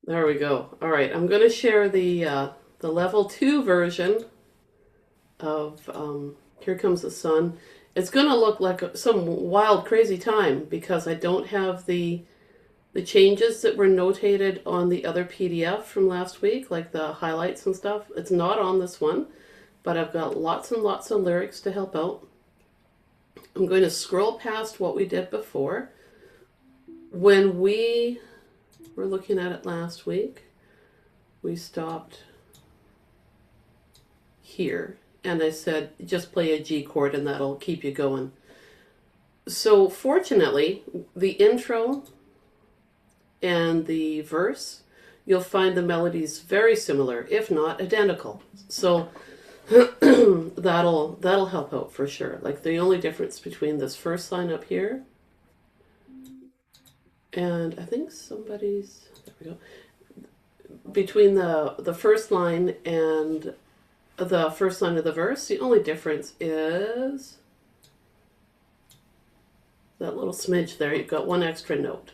There we go. All right, I'm going to share the level 2 version of Here Comes the Sun. It's going to look like some wild, crazy time because I don't have the changes that were notated on the other PDF from last week, like the highlights and stuff. It's not on this one, but I've got lots and lots of lyrics to help out. I'm going to scroll past what we did before. When we were looking at it last week, we stopped here and I said just play a G chord and that'll keep you going. So fortunately, the intro and the verse, you'll find the melodies very similar, if not identical. So that'll help out for sure. Like the only difference between this first line up here and I think somebody's, there we go, between the first line and the first line of the verse, the only difference is that little smidge there. You've got one extra note.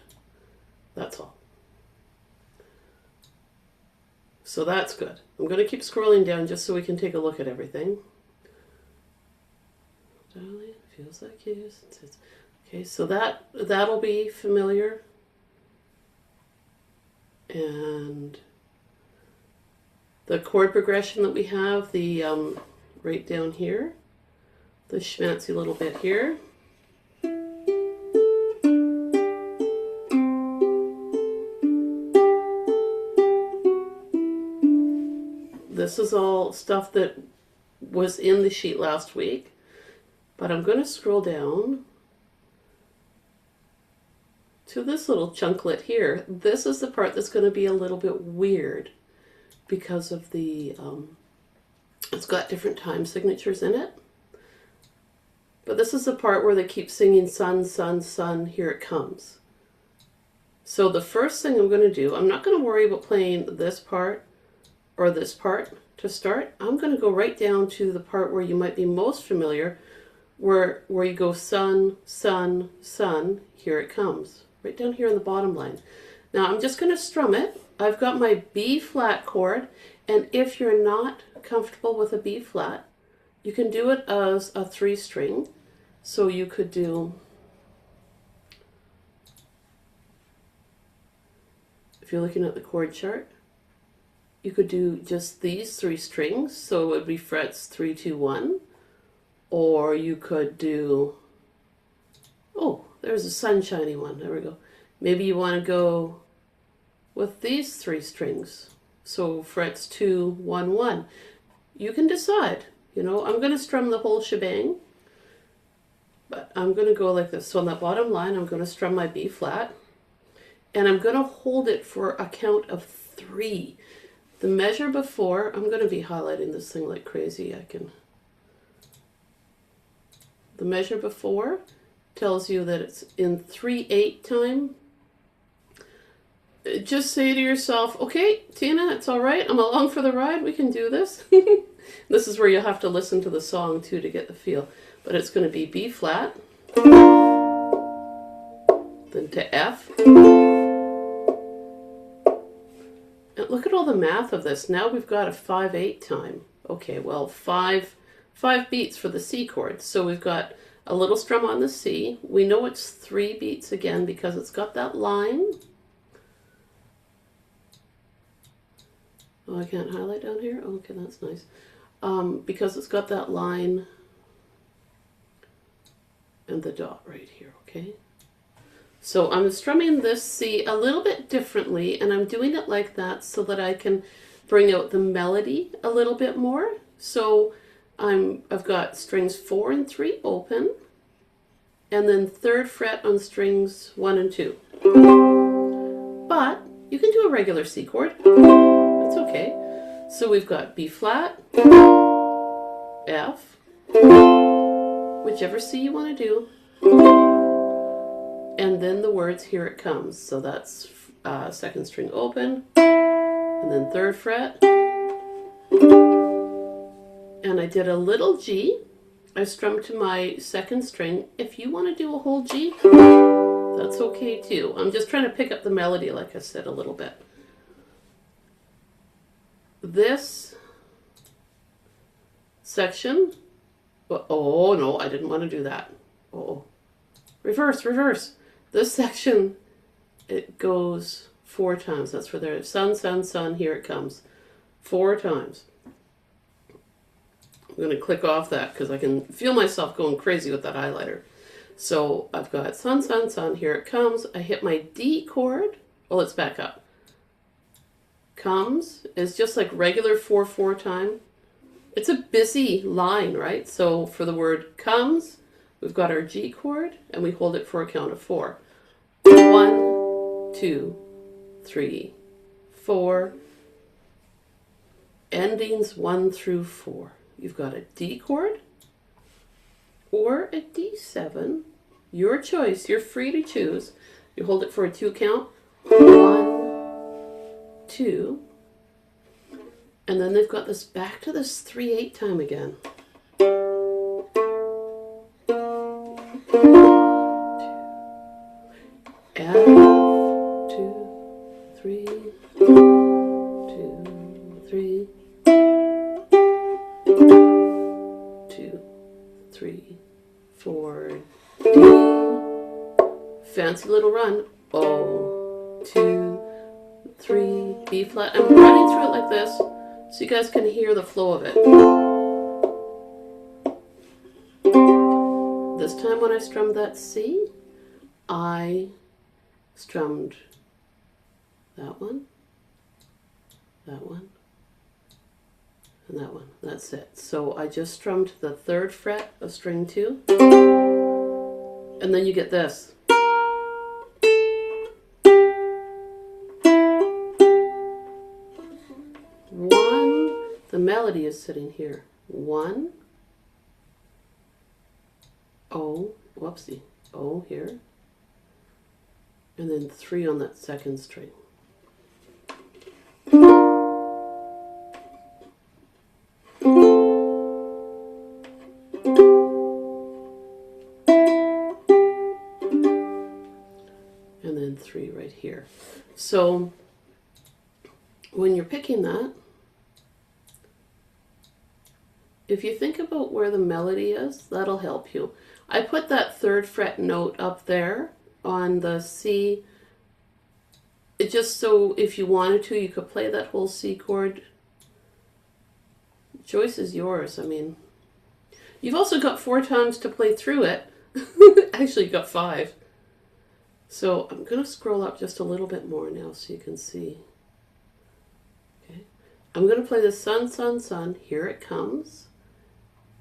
That's all. So that's good. I'm going to keep scrolling down just so we can take a look at everything. Darling, feels like you. Okay, so that'll be familiar. And the chord progression that we have, the right down here, the schmancy little bit here. This is all stuff that was in the sheet last week, but I'm going to scroll down to this little chunklet here. This is the part that's going to be a little bit weird because of the, it's got different time signatures in it. But this is the part where they keep singing sun, sun, sun, here it comes. So the first thing I'm going to do, I'm not going to worry about playing this part or this part to start. I'm going to go right down to the part where you might be most familiar, where you go sun, sun, sun, here it comes. Right down here on the bottom line. Now I'm just going to strum it. I've got my B flat chord, and if you're not comfortable with a B flat, you can do it as a 3-string. So you could do, if you're looking at the chord chart, you could do just these 3 strings, so it would be frets 3, 2, 1. Or you could do, oh, there's a sunshiny one. There we go. Maybe you want to go with these 3 strings. So frets 2, 1, 1. You can decide. You know, I'm going to strum the whole shebang. But I'm going to go like this. So on the bottom line, I'm going to strum my B flat. And I'm going to hold it for a count of 3. The measure before, I'm going to be highlighting this thing like crazy. The measure before tells you that it's in 3/8 time. Just say to yourself, okay, Tina, it's all right. I'm along for the ride. We can do this. This is where you'll have to listen to the song too to get the feel. But it's going to be B flat, then to F. And look at all the math of this. Now we've got a 5/8 time. Okay, well, five beats for the C chord. So we've got a little strum on the C. We know it's 3 beats again because it's got that line. Oh, I can't highlight down here? Oh, okay, that's nice. Because it's got that line and the dot right here, okay? So I'm strumming this C a little bit differently, and I'm doing it like that so that I can bring out the melody a little bit more. So I've got strings 4 and 3 open, and then 3rd fret on strings 1 and 2. But you can do a regular C chord. That's okay. So we've got B flat, F, whichever C you want to do, and then the words here it comes. So that's 2nd string open, and then 3rd fret, and I did a little G. I strummed to my 2nd string. If you want to do a whole G, that's okay too. I'm just trying to pick up the melody, like I said, a little bit. this section, oh no, I didn't want to do that. Oh, reverse, reverse. This section, it goes 4 times. That's where there's sun, sun, sun, here it comes. 4 times. I'm going to click off that because I can feel myself going crazy with that highlighter. So I've got sun, sun, sun, here it comes. I hit my D chord. Oh, let's back up. Comes is just like regular 4/4 time. It's a busy line, right? So for the word comes, we've got our G chord and we hold it for a count of 4. 1, 2, 3, 4. Endings 1 through 4. You've got a D chord or a D7. Your choice. You're free to choose. You hold it for a 2 count. 1, 2. And then they've got this back to this 3/8 time again. F, 2, 3, 2, 3. 2, 3, 4, D. Fancy little run. O, 2, 3, B flat. I'm running through it like this so you guys can hear the flow of it. This time when I strummed that C, I strummed that one, and that one. That's it. So I just strummed the 3rd fret of string 2, and then you get this. The melody is sitting here. 1, O, whoopsie, O here, and then 3 on that 2nd string. And then 3 right here. So when you're picking that, if you think about where the melody is, that'll help you. I put that 3rd fret note up there on the C. It just so if you wanted to, you could play that whole C chord. Choice is yours. I mean, you've also got 4 times to play through it. Actually, you got 5. So I'm going to scroll up just a little bit more now so you can see. Okay, I'm going to play the sun, sun, sun. Here it comes.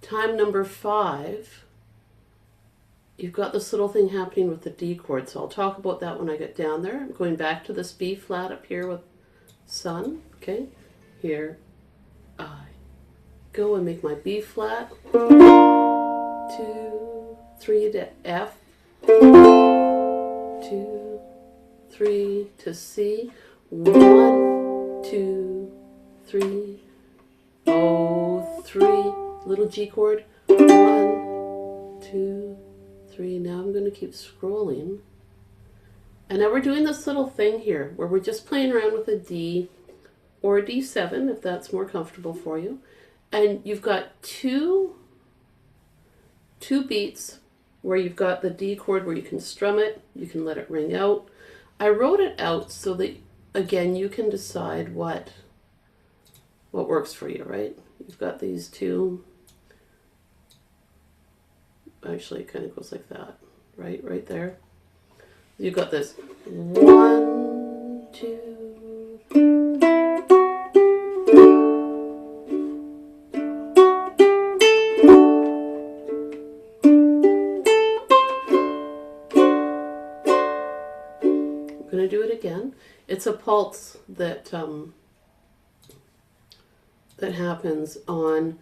Time number 5, you've got this little thing happening with the D chord, so I'll talk about that when I get down there. I'm going back to this B flat up here with sun, okay? Here I go and make my B flat, 2, 3 to F, 2, 3 to C, 1, 2, 3, oh, 3. Little G chord, 1, 2, 3. Now I'm going to keep scrolling. And now we're doing this little thing here where we're just playing around with a D or a D7 if that's more comfortable for you. And you've got two beats where you've got the D chord where you can strum it, you can let it ring out. I wrote it out so that, again, you can decide what works for you, right? You've got these 2. Actually, it kind of goes like that, right? Right there. You've got this 1, 2. I'm going to do it again. It's a pulse that that happens on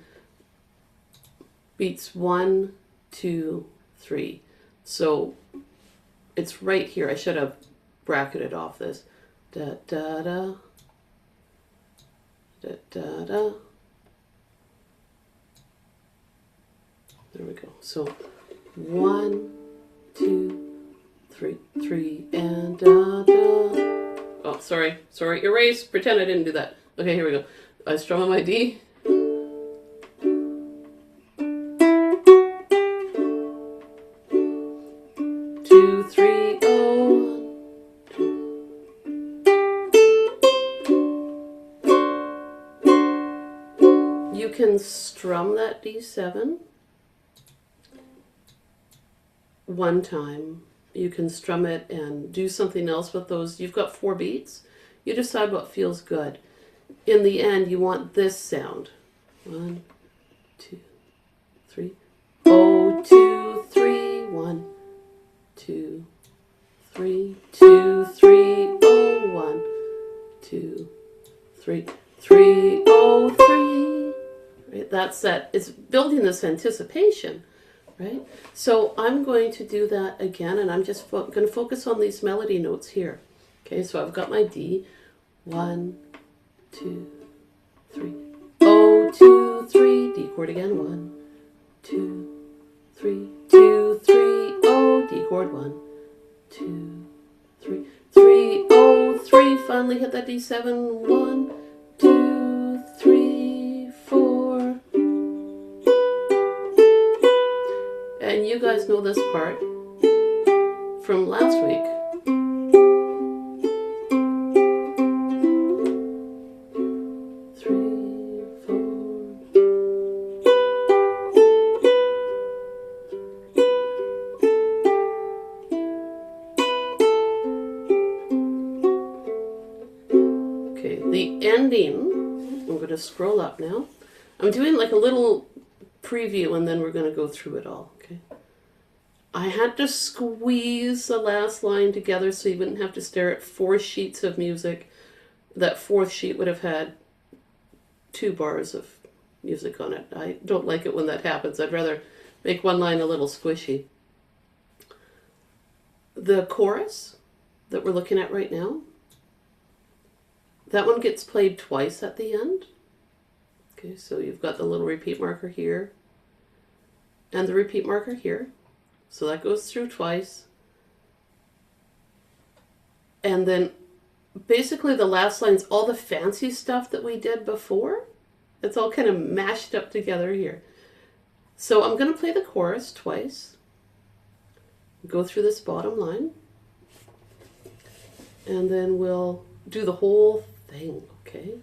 beats 1, 2, 3. So it's right here. I should have bracketed off this. Da da da. Da da da. There we go. So 1, 2, 3, 3, and da da. Oh, sorry. Erase. Pretend I didn't do that. Okay, here we go. I strum on my D. Two, three, oh. You can strum that D7 one time. You can strum it and do something else with those. You've got 4 beats. You decide what feels good. In the end, you want this sound. 1, 2, 3. Oh, 2, 3, 1, 2, 3, 2, 3, oh, 1, 2, 3, 3, oh, 3. Right? That's that. It's building this anticipation, right? So I'm going to do that again, and I'm just going to focus on these melody notes here. Okay, so I've got my D. 1, 2, 3. Oh, 2, 3. D chord again. 1, 2, 3. 2, 3. Oh, D chord. 1, 2, 3. 3, oh, 3. Finally hit that D7. 1, 2, 3, 4. And you guys know this part from last week. The ending, I'm going to scroll up now. I'm doing like a little preview and then we're going to go through it all, okay? I had to squeeze the last line together so you wouldn't have to stare at 4 sheets of music. That 4th sheet would have had 2 bars of music on it. I don't like it when that happens. I'd rather make one line a little squishy. The chorus that we're looking at right now, that one gets played twice at the end. Okay, so you've got the little repeat marker here and the repeat marker here. So that goes through twice. And then basically the last line's all the fancy stuff that we did before. It's all kind of mashed up together here. So I'm going to play the chorus twice. Go through this bottom line. And then we'll do the whole thing, okay?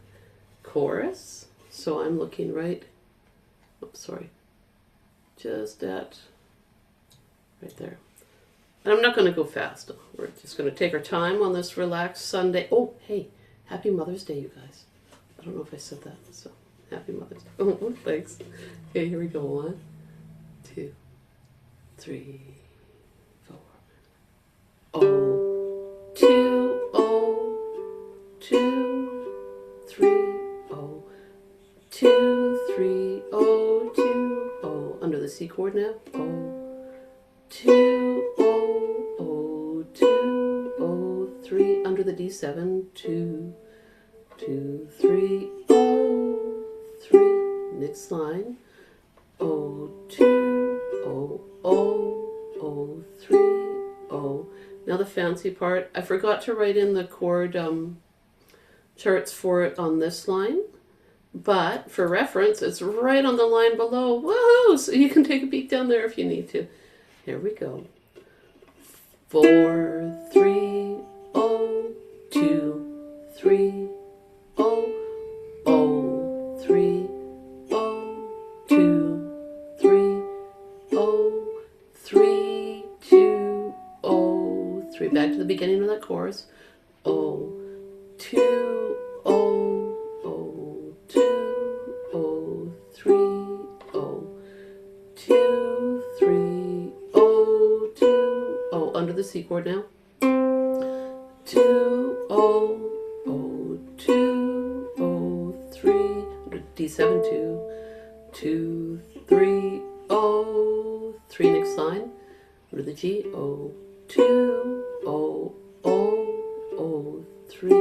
Chorus. So I'm looking right, just at right there. And I'm not going to go fast. We're just going to take our time on this relaxed Sunday. Oh, hey, happy Mother's Day, you guys. I don't know if I said that, so happy Mother's Day. Oh, thanks. Okay, here we go. 1, 2, 3, 4. Oh, 2, oh, 2, 3, oh, 2, 3, oh, 2, oh. Under the C chord now. Oh, 2, oh, oh, 2, oh, 3. Under the D7. 2, 2, 3, oh, 3. Next line. Oh, 2, oh, oh, oh, 3, oh. Now the fancy part. I forgot to write in the chord charts for it on this line, but for reference, it's right on the line below. Woohoo! So you can take a peek down there if you need to. Here we go. 4, 3, oh, 2, 3, oh, oh, 3, oh, 2, 3, oh, 3, 2, oh, 3. Back to the beginning of that chorus. Oh, 2, oh, oh, 2, oh, 3, oh, 2, 3, oh, 2, oh. Under the C chord now. 2, oh, oh, 2, oh, 3. Under D7, 2, 2, 3, oh, 3. Next line. Under the G, oh, 2, oh, oh, oh, 3.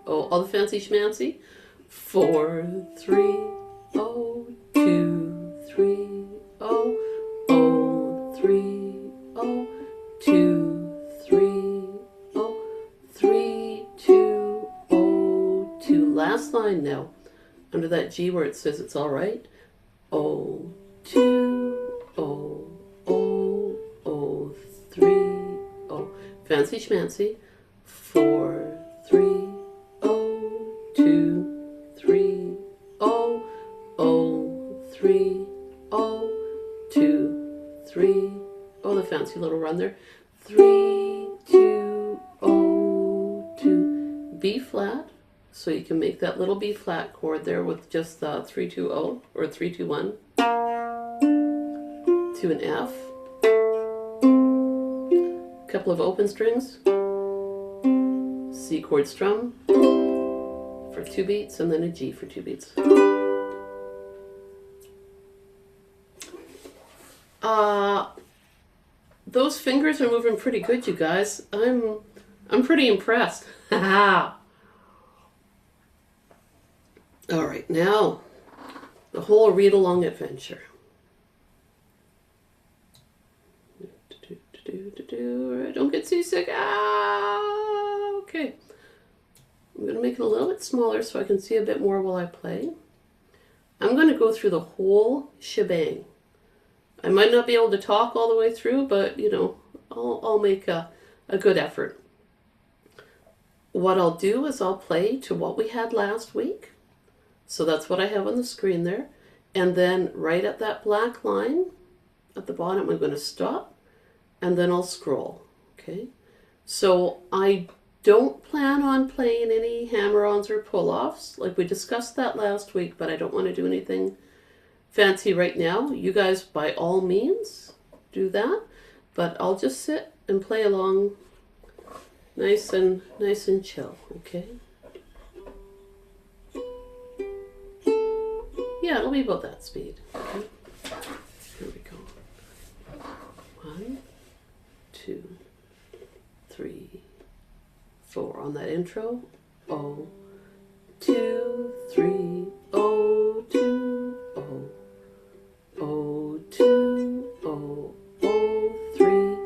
Oh, all the fancy schmancy. 4, 3, oh, 2, 3, oh, oh, 3, oh, 2, 3, oh, 3, 2, oh, 2. Last line now. under that G where it says it's all right. O, 2, O, O, O, 3, O. Fancy schmancy. 4, 3, O, 2, 3, O, O, 3, O, 2, 3. Oh, the fancy little run there. 3, 2, O, 2. B flat. So you can make that little B flat chord there with just the 3, 2, O or 3, 2, 1 to an F. A couple of open strings. C chord strum for 2 beats, and then a G for 2 beats. Those fingers are moving pretty good, you guys. I'm pretty impressed. All right, now the whole read-along adventure. Don't get seasick. Okay. I'm going to make it a little bit smaller so I can see a bit more while I play. I'm going to go through the whole shebang. I might not be able to talk all the way through, but, you know, I'll make a good effort. What I'll do is I'll play to what we had last week. So that's what I have on the screen there. And then right at that black line at the bottom, I'm going to stop, and then I'll scroll. Okay? So I don't plan on playing any hammer-ons or pull-offs. Like we discussed that last week, but I don't want to do anything fancy right now. You guys, by all means, do that. But I'll just sit and play along nice and chill, okay? Yeah, it'll be about that speed. Okay? Here we go. 1, 2, 3, 4 on that intro. O, 2, 3, O, 2, O, O, 2, O, O, 3,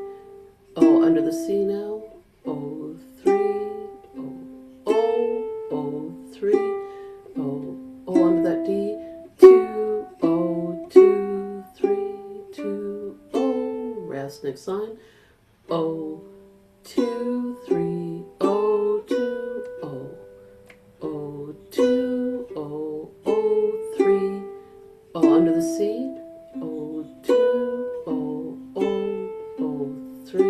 O under the C now. O, 3, O, O, O, 3, O, O under that D. 2, O, 2, 3, 2, O. Rest next line. O, 2, 3, O, 2, O, O, 2, O, O, 3, O under the C. O, 2, O, O, O, 3,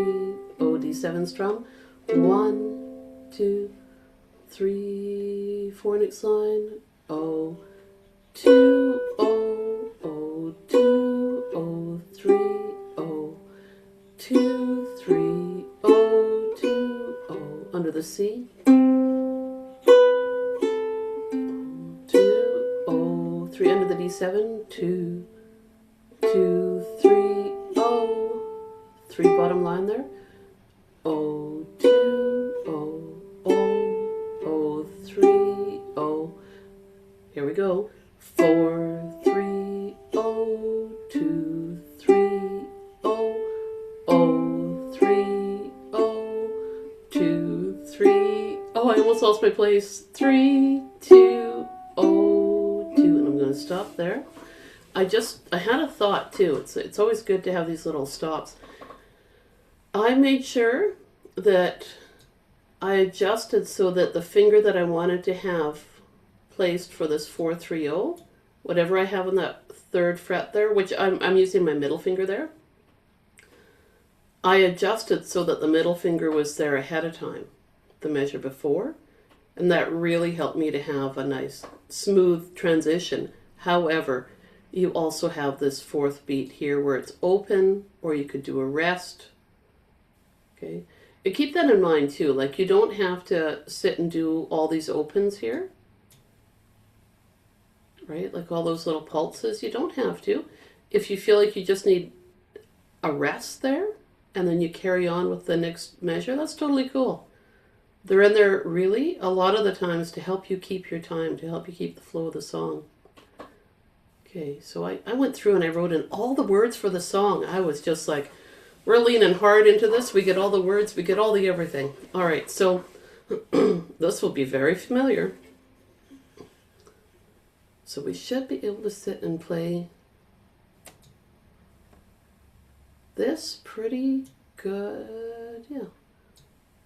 O, D7 strum. 1, 2, 3, 4 next line. O, 2, O, O, 2, O, 3, O, 2, 3, O, 2, O under the C. 2, O, 3 under the D7. 2, 2, 3, O, 3 bottom line there. O, 2, O, O, O, 3, O. Here we go. 4, 3, O, 2, 3, O, O, 3, O, 2, 3. Oh, I almost lost my place. 3, 2, O, 2. And I'm going to stop there. I had a thought too. It's always good to have these little stops. I made sure that I adjusted so that the finger that I wanted to have placed for this 4-3-0, whatever I have on that 3rd fret there, which I'm using my middle finger there, I adjusted so that the middle finger was there ahead of time, the measure before, and that really helped me to have a nice smooth transition. However, you also have this 4th beat here where it's open, or you could do a rest. Okay, and keep that in mind too. Like, you don't have to sit and do all these opens here, right? Like all those little pulses, you don't have to. If you feel like you just need a rest there, and then you carry on with the next measure, that's totally cool. They're in there really a lot of the times to help you keep your time, to help you keep the flow of the song. Okay, so I went through and I wrote in all the words for the song. I was just like, we're leaning hard into this. We get all the words. We get all the everything. All right, so this will be very familiar. So we should be able to sit and play this pretty good. Yeah,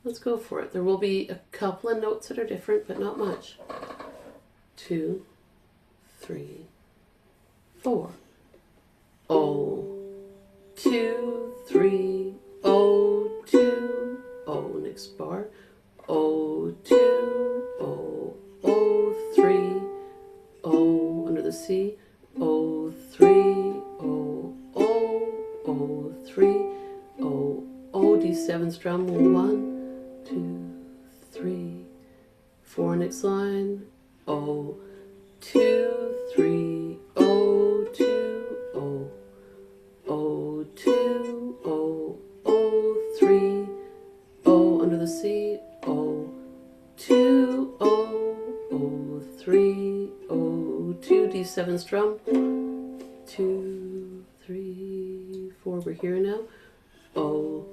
let's go for it. There will be a couple of notes that are different, but not much. 2, 3, 4. Oh, 2, 3, oh, 2, oh, next bar. Oh, 2, oh, oh, 3, oh, under the C. Oh, 3, oh, oh, oh, 3, oh, oh, D7 strum. 1, 2, 3, 4, next line. Oh, 2, 3, oh, 2, oh, oh, 2, oh, oh, 3, oh, under the C. Oh, 2, oh, oh, 3, oh, 2, D7 strum. 2, 3, 4. We're here now. Oh,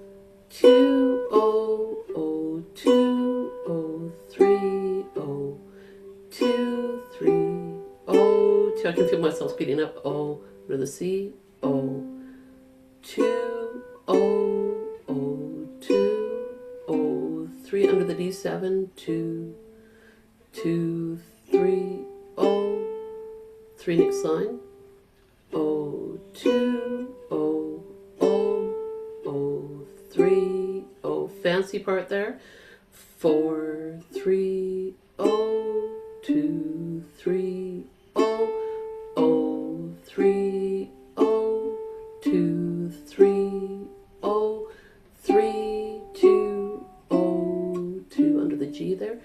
2, oh, oh, 2, oh, 3, oh, 2, 3, oh, 2. I can feel myself speeding up. Oh, under the C. Oh, 2, oh, oh, 2, oh, 3, under the D7. 2, 2, 3, oh, 3, next line. Oh, 2, oh, oh, oh, 3, oh, fancy part there. 4, 3, oh, 2, 3, oh, oh, 3, oh, 2, 3, oh, 3, 2, oh, 2, under the G there.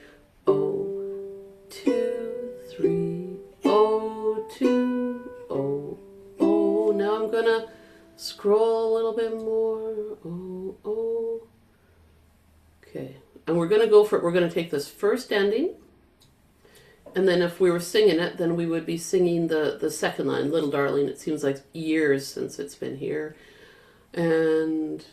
Oh, 2, 3, oh, 2, oh, oh. Now I'm gonna scroll a little bit more. Oh, oh. Okay, and we're gonna go for it. We're gonna take this first ending, and then if we were singing it, then we would be singing the second line, Little Darling. It seems like years since it's been here. And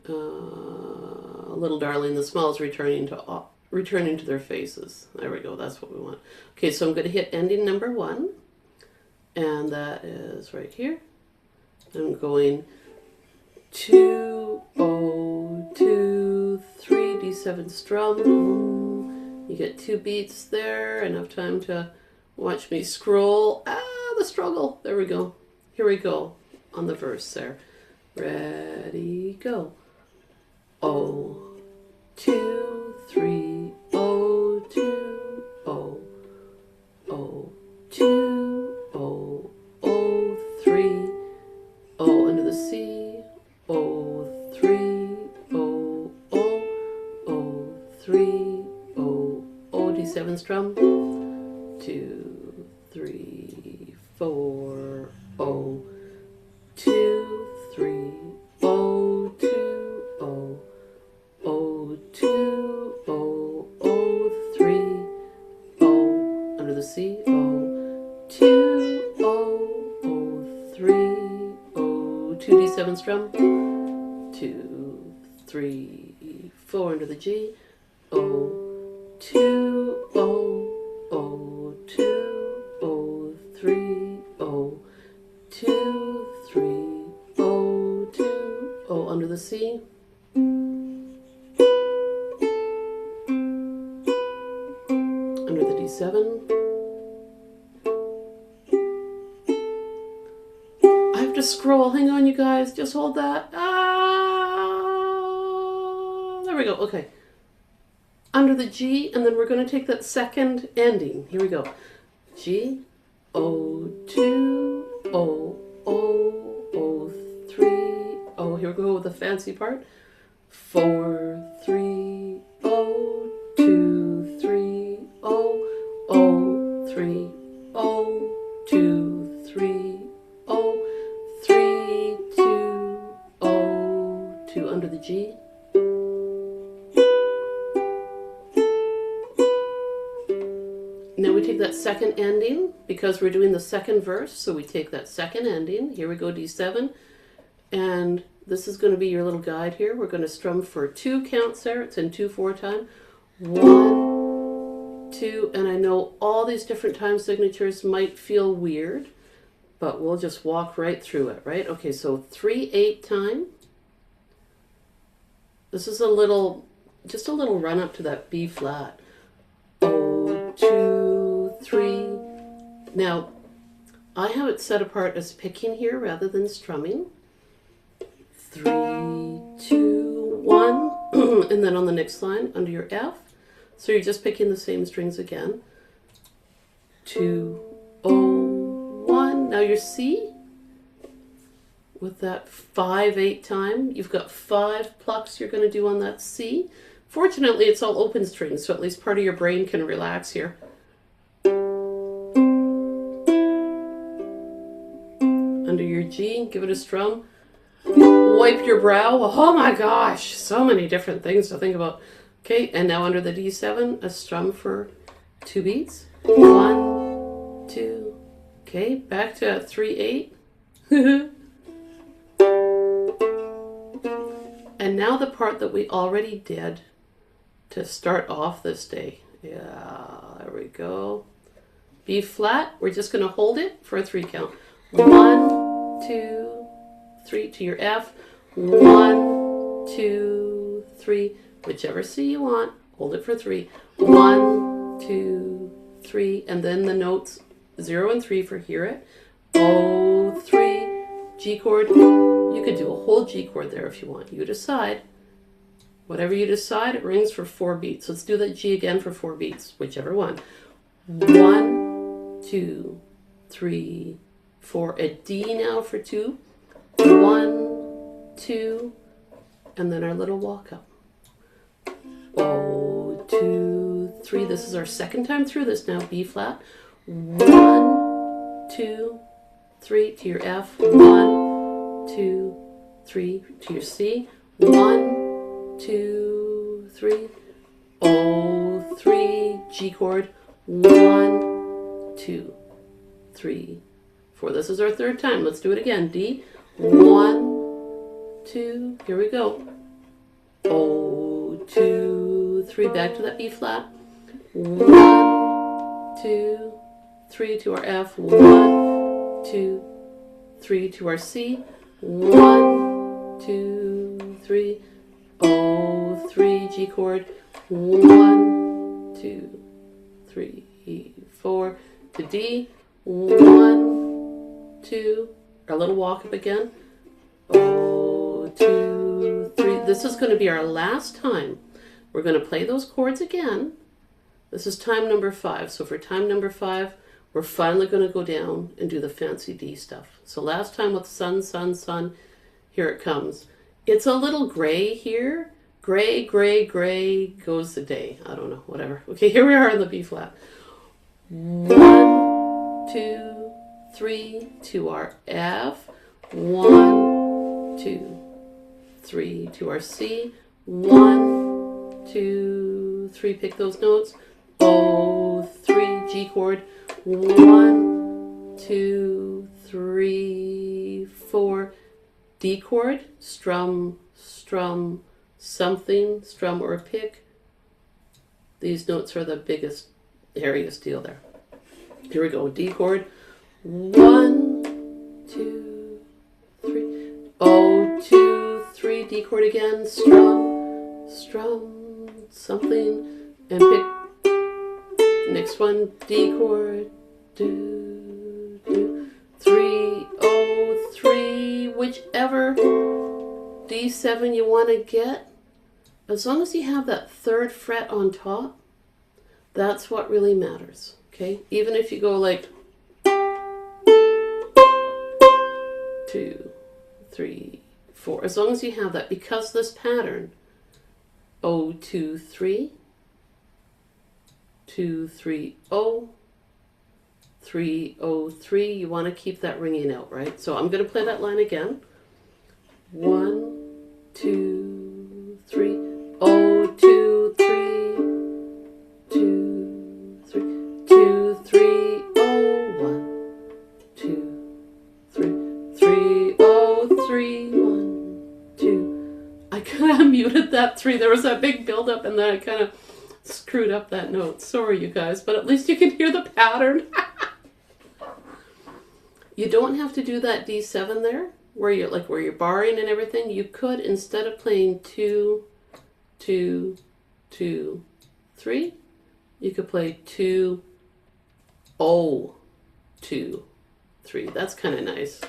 Little Darling, the smile's returning to their faces. There we go, that's what we want. Okay, so I'm going to hit ending number 1, and that is right here. I'm going 2, oh, 2, 3, D7 strum. You get 2 beats there, enough time to watch me scroll. The struggle. There we go. Here we go on the verse there. Ready, go. Oh, 2, 3, oh, 2, oh, oh, 2, oh, oh, 3, oh, under the C, oh, 3, oh, oh, oh, 3, oh, oh, D7 strum. 2, 3, 4, oh, 2, 3, oh, 2, oh, oh, 2, oh, oh, 3, oh, under the C, oh, 2, oh, oh, 3, oh, 2, D7 strum. 2, 3, 4, under the G, oh, 2, oh, oh, 2, oh, 3, oh, 2, 3, oh, 2, oh, under the C. Under the D7. I have to scroll. Hang on, you guys. Just hold that. There we go. Okay. Under the G, and then we're going to take that second ending. Here we go. G, O, 2, O, O, O, 3, O. Here we go with the fancy part. 4, 3, O, 2, 3, O, O, 3, O, 2, 3, O, 3, 2, O, 2, under the G. Now we take that second ending because we're doing the second verse, so we take that second ending. Here we go, D7, and this is going to be your little guide here. We're going to strum for 2 counts there. It's in 2/4 time. 1, 2, and I know all these different time signatures might feel weird, but we'll just walk right through it, right? Okay, so 3/8 time. This is just a little run up to that B flat. 0, 2, 3. Now, I have it set apart as picking here rather than strumming. 3, 2, 1, and then on the next line under your F. So you're just picking the same strings again. 2, 0, 1. Now your C, with that 5/8 time, you've got 5 plucks you're going to do on that C. Fortunately, it's all open strings, so at least part of your brain can relax here. Under your G, give it a strum. Wipe your brow. Oh my gosh, so many different things to think about. Okay, and now under the D7, a strum for 2 beats. 1, 2. Okay, back to 3/8. And now the part that we already did to start off this day. Yeah, there we go. B flat, we're just going to hold it for a 3 count. 1, 2, 3 to your F. 1, 2, 3, whichever C you want, hold it for 3. 1, 2, 3, and then the notes 0 and 3 for hear it. 0, 3, G chord. You could do a whole G chord there if you want. You decide. Whatever you decide, it rings for 4 beats. Let's do that G again for 4 beats, whichever one. 1, 2, 3, 4. A D now for 2. 1, 2, and then our little walk up. 0, 2, 3. This is our second time through this now. B flat. 1, 2, 3 to your F. 1, 2, 3 to your C. 1, 2, 3. 0, 3 G chord. 1, 2, 3, 4. This is our third time. Let's do it again. D. 1, 2. Here we go. 0, 2, 3. Back to that B flat. 1, 2, 3 to our F. 1, 2, 3 to our C. 1, 2, 3. 0, 3 G chord. 1, 2, 3, 4 to D. 1, 2. Our little walk up again. 0, 2, 3. This is going to be our last time. We're going to play those chords again. This is time number 5. So for time number 5, we're finally going to go down and do the fancy D stuff. So last time with sun, sun, sun, here it comes. It's a little gray here. Gray, gray, gray goes the day. I don't know, whatever. Okay, here we are in the B flat. 1, 2, 3 to our F. 1, 2, 3 to our C. 1, 2, 3. Pick those notes. 0, 3 G chord. 1, 2, 3, 4. D chord. Strum, strum, something, strum or pick. These notes are the biggest, hairiest deal there. Here we go. D chord. 1, 2, 3. 0, 2, 3. D chord again. Strum, strum, something, and pick. Next one. D chord. Do, do. 3, 0, 3. Whichever D7 you want to get. As long as you have that 3rd fret on top, that's what really matters. Okay? Even if you go like 2, 3, 4. As long as you have that, because this pattern, 0, 2, 3, 2, 3, 0, 3, 0, 3. You want to keep that ringing out, right? So I'm going to play that line again. 1, 2, 3. 0, 2, 3. 2, 3. 2, 3. 0, 1, 2, 3. 3, 0, 3. 1, 2. I kind of muted that 3. There was that big build up, and then I kind of screwed up that note. Sorry, you guys, but at least you can hear the pattern. You don't have to do that D7 there, where you're barring and everything. You could, instead of playing 2, 2, 2, 3, you could play 2, 0, 2, 3. That's kind of nice.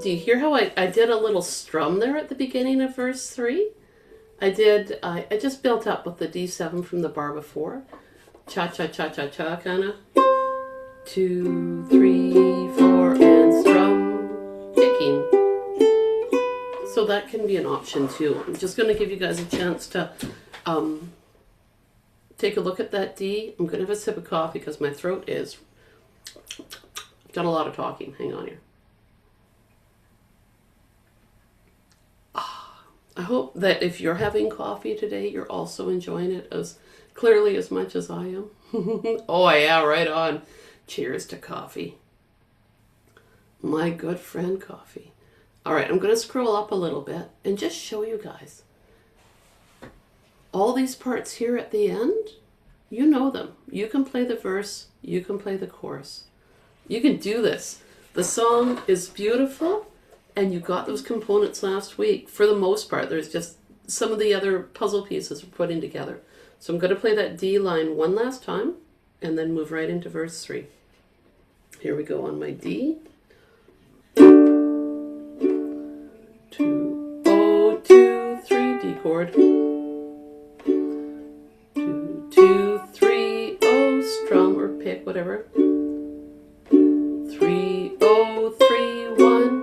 Do you hear how I did a little strum there at the beginning of verse 3? I just built up with the D7 from the bar before. Cha-cha-cha-cha-cha kind of. 2, 3, 4, and strum picking. So that can be an option too. I'm just going to give you guys a chance to take a look at that D. I'm going to have a sip of coffee because my throat is... I've done a lot of talking. Hang on here. I hope that if you're having coffee today, you're also enjoying it as clearly as much as I am. Oh yeah, right on. Cheers to coffee. My good friend coffee. All right, I'm going to scroll up a little bit and just show you guys. All these parts here at the end, you know them. You can play the verse, you can play the chorus. You can do this. The song is beautiful. And you got those components last week. For the most part, there's just some of the other puzzle pieces we're putting together. So I'm going to play that D line one last time and then move right into verse 3. Here we go on my D. 2, 0, 2, 3, D chord. 2, 2, 3, 0, strum or pick, whatever. 3, 0, 3, 1.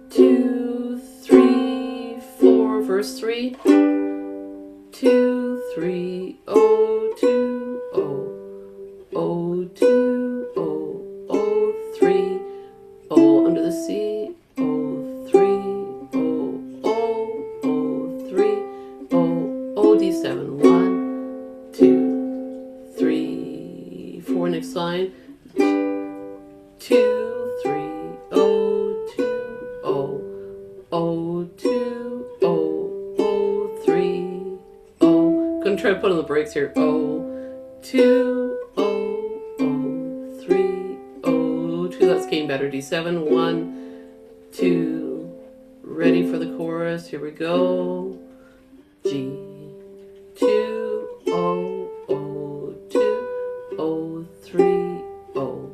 2, 3, 4, verse 3. 2, 3, 0, 2, 0, 0, 2, 0, 0, 3, 0, under the C, 0, 3, 0, 0, 0, 3, 0, 0, D7, 1, 2, 3, 4, next line, 2, 3, 0, 2, 0, 0, 2, 0, 0, 3, 0. Gonna try to put on the brakes here. 0, 2, 0, 0, 3, 0, 2. That's getting better. D7, 1, 2. Ready for the chorus. Here we go. G, 2, 0, 0, 2, 0, 3, 0.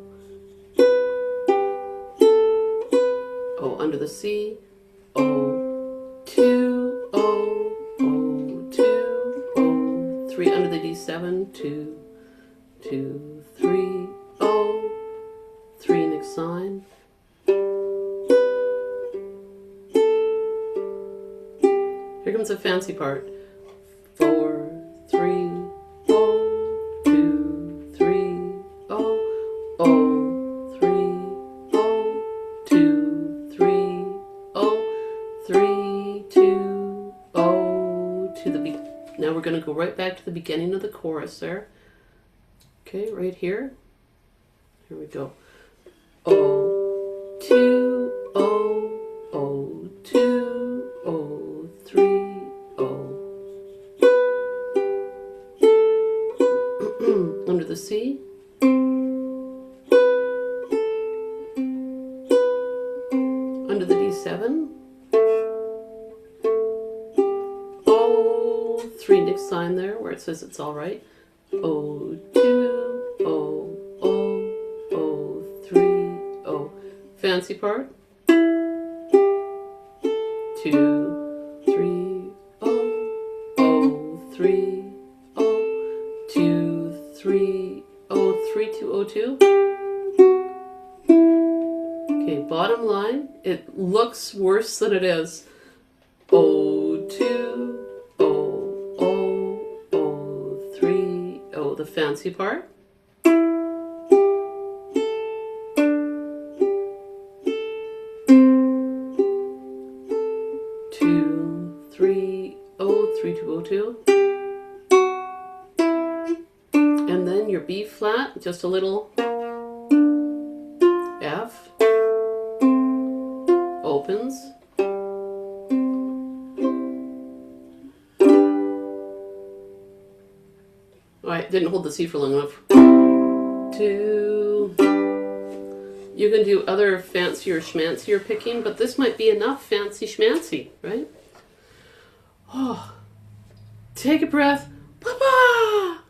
Oh, under the C, O, 2, O, O, 2, O, 3, under the D7, 2, 2, 3, O, 3, next line. Here comes the fancy part. 4, 3, O, 2, 3, O, O, 3, O, 2, 3, O, 3, 2, O, to the beat. Now we're going to go right back to the beginning of the chorus there. Okay, right here. Here we go. O, 2, O, O, 2, O, 3, O. Under the C. Under the D7. O, 3, next line there where it says it's all right. O, 2, O, O, O, 3, O. Fancy part. 2, 3, O, O, 3, O, 2, 3, O, 3, 2, O, 2. Okay, bottom line, it looks worse than it is. O, 2, O, O, O, 3, O, the fancy part. 2, 3, O, 3, 2, O, 2. And then your B flat, just a little F, opens, alright, didn't hold the C for long enough. 2. You can do other fancier schmancier picking, but this might be enough fancy schmancy, right? Oh, take a breath. Papa!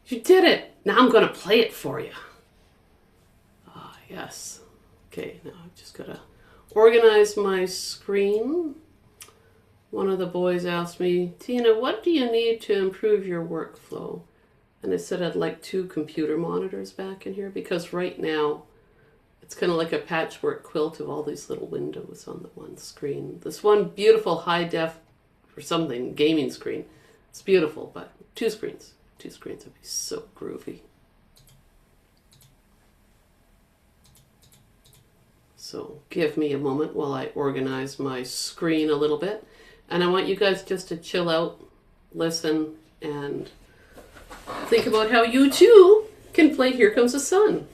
You did it! Now I'm going to play it for you. Ah, yes. Okay, now I've just got to organize my screen. One of the boys asked me, Tina, what do you need to improve your workflow? And I said I'd like 2 computer monitors back in here because right now it's kind of like a patchwork quilt of all these little windows on the one screen. This one beautiful high def or something gaming screen. It's beautiful, but 2 screens. 2 screens would be so groovy. So give me a moment while I organize my screen a little bit. And I want you guys just to chill out, listen, and think about how you too can play Here Comes the Sun.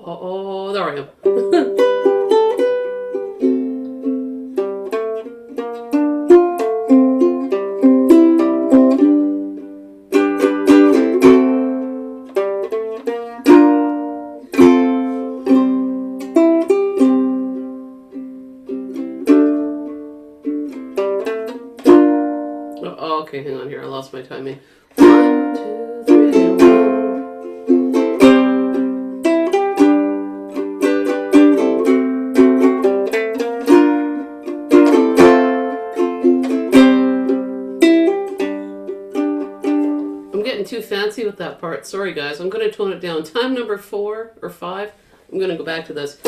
Oh, there I am. Oh, okay, hang on here. I lost my timing. 1, 2, 3, 1. I'm getting too fancy with that part. Sorry, guys. I'm going to tone it down. Time number 4 or 5. I'm going to go back to this.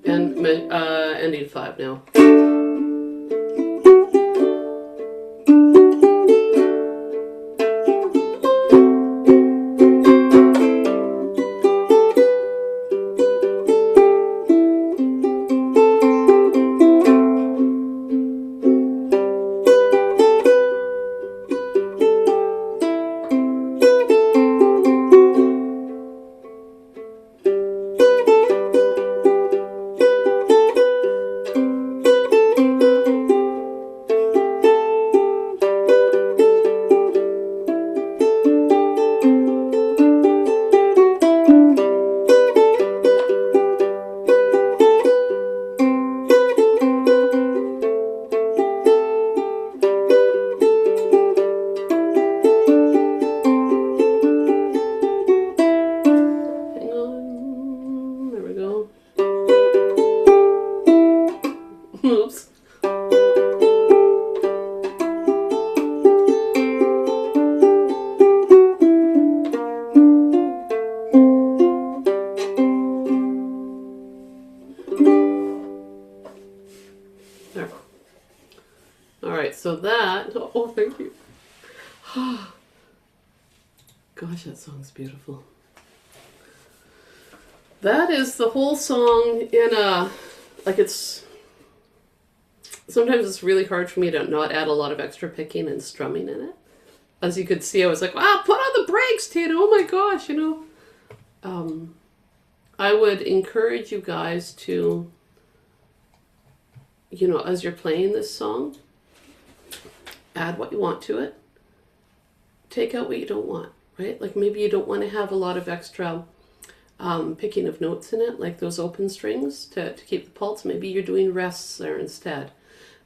And ending 5 now. Oops. There. All right, so that, oh, thank you. Gosh, that song's beautiful. That is the whole song in a, like it's, sometimes it's really hard for me to not add a lot of extra picking and strumming in it. As you could see, I was like, wow, put on the brakes, Tina, oh my gosh, you know. I would encourage you guys to, you know, as you're playing this song, add what you want to it. Take out what you don't want, right? Like maybe you don't want to have a lot of extra picking of notes in it, like those open strings to keep the pulse. Maybe you're doing rests there instead.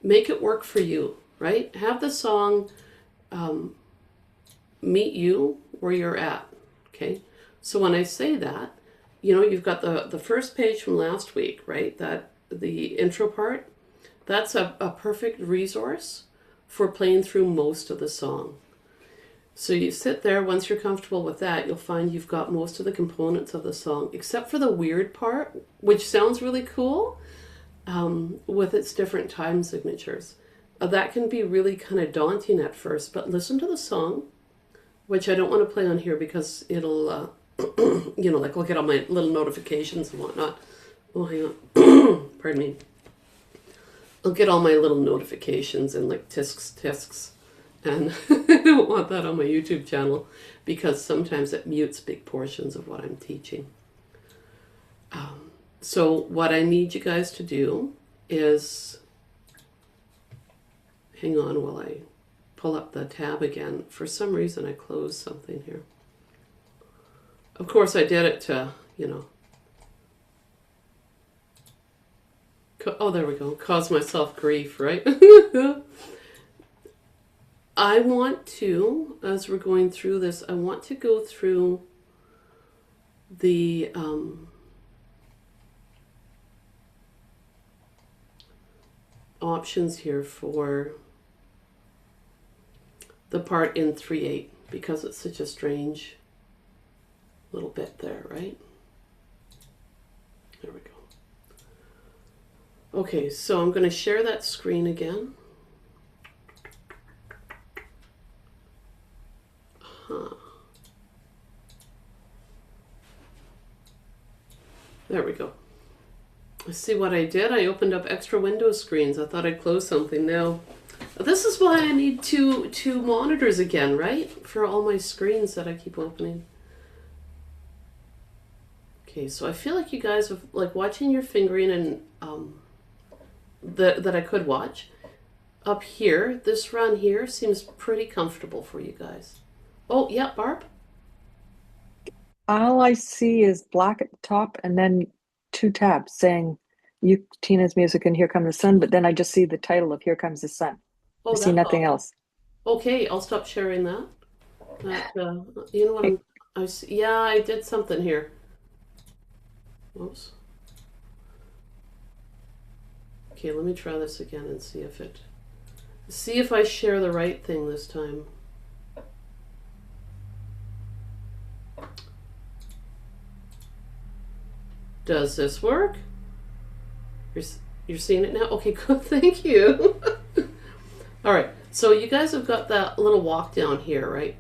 Make it work for you, right? Have the song meet you where you're at, okay? So when I say that, you know, you've got the first page from last week, right? That the intro part, that's a perfect resource for playing through most of the song. So you sit there, once you're comfortable with that, you'll find you've got most of the components of the song, except for the weird part, which sounds really cool, with its different time signatures. That can be really kind of daunting at first, but listen to the song, which I don't want to play on here because it'll, you know, like look at all my little notifications and whatnot. Oh, hang on. Pardon me. I'll get all my little notifications and like tisks. And I don't want that on my YouTube channel because sometimes it mutes big portions of what I'm teaching. So what I need you guys to do is, hang on while I pull up the tab again. For some reason I closed something here. Of course I did it to, you know, oh, there we go, cause myself grief, right? I want to, as we're going through this, I want to go through the options here for the part in 3/8 because it's such a strange little bit there, right? There we go. Okay, so I'm going to share that screen again. There we go. See what I did? I opened up extra window screens. I thought I'd close something. Now, this is why I need two monitors again, right? For all my screens that I keep opening. Okay, so I feel like you guys have, like, watching your fingering and that I could watch. Up here, this run here seems pretty comfortable for you guys. Oh, yeah, Barb? All I see is black at the top and then two tabs saying Tina's music and Here Comes the Sun, but then I just see the title of Here Comes the Sun. I Oh, see that's nothing all. else. Okay, I'll stop sharing that. You know what Hey, yeah, I did something here. Oops. Okay, let me try this again and see if I share the right thing this time. Does this work? You're seeing it now? Okay, good, thank you. All right, so you guys have got that little walk down here, right?